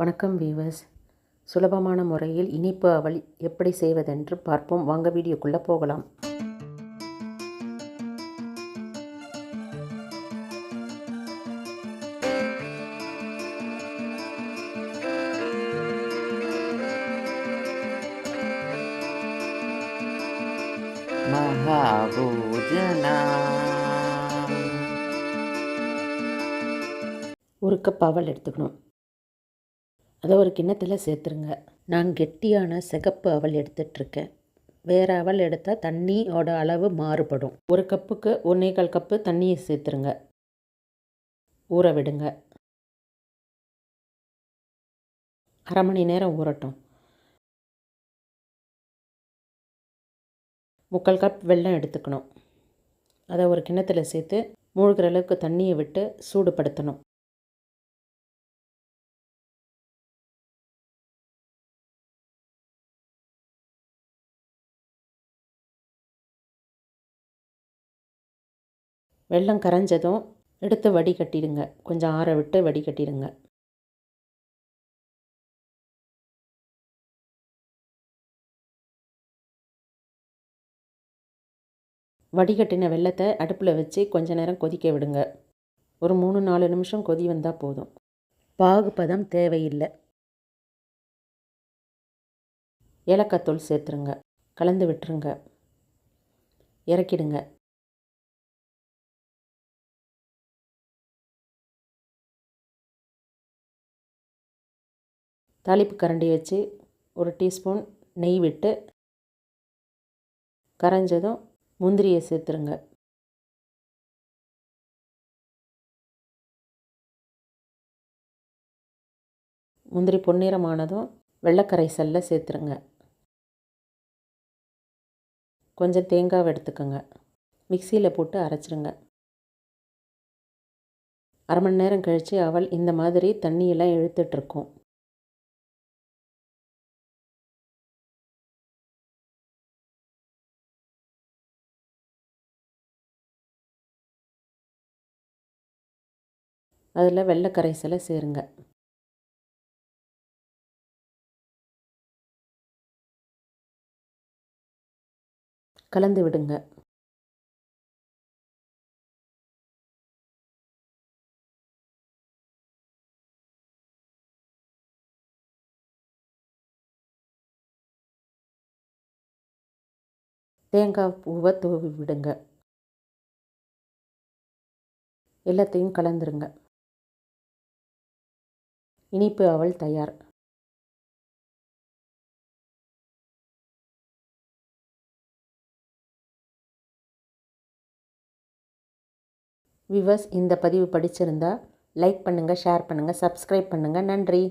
வணக்கம் வீவர்ஸ். சுலபமான முறையில் இனிப்பு அவல் எப்படி செய்வதென்று பார்ப்போம். வாங்க வீடியோக்குள்ளே போகலாம். மகாபோஜனா. ஒரு கப் அவல் எடுத்துக்கணும். அதை ஒரு கிண்ணத்தில் சேர்த்துருங்க. நான் கெட்டியான சிகப்பு அவல் எடுத்துகிட்ருக்கேன். வேறு அவல் எடுத்தால் தண்ணியோட அளவு மாறுபடும். ஒரு கப்புக்கு 1.25 கப்பு தண்ணியை சேர்த்துருங்க. ஊற விடுங்க. அரை மணி நேரம் ஊறட்டும். 3/4 கப் வெல்லம் எடுத்துக்கணும். அதை ஒரு கிண்ணத்தில் சேர்த்து மூழ்கிற அளவுக்கு தண்ணியை விட்டு சூடுபடுத்தணும். வெல்லம் கரைஞ்சதும் எடுத்து வடிகட்டிடுங்க. கொஞ்சம் ஆற விட்டு வடிகட்டிடுங்க. வடிகட்டின வெல்லத்தை அடுப்பில் வச்சு கொஞ்ச நேரம் கொதிக்க விடுங்க. ஒரு 3-4 நிமிஷம் கொதி வந்தால் போதும். பாகுபதம் தேவையில்லை. ஏலக்காய் தூள் சேர்த்துருங்க. கலந்து விட்டுருங்க. இறக்கிடுங்க. தாளிப்பு கரண்டி வச்சு 1 டீஸ்பூன் நெய் விட்டு கரைஞ்சதும் முந்திரியை சேர்த்துருங்க. முந்திரி பொன்னிறமானதும் வெள்ளைக்கரைசலில் சேர்த்துருங்க. கொஞ்சம் தேங்காவை எடுத்துக்கோங்க. மிக்சியில் போட்டு அரைச்சிருங்க. அரை மணி நேரம் கழித்து அவல் இந்த மாதிரி தண்ணியெல்லாம் இழுத்துட்ருக்கும். அதில் வெள்ளைக்கரைசலை சேருங்க. கலந்து விடுங்க. தேங்காய் பூவை தூவி விடுங்க. எல்லாத்தையும் கலந்துருங்க. இனிப்பு அவல் தயார். வியூவர்ஸ், இந்த பதிவு பிடிச்சிருந்தா லைக் பண்ணுங்கள், ஷேர் பண்ணுங்கள், சப்ஸ்கிரைப் பண்ணுங்கள். நன்றி.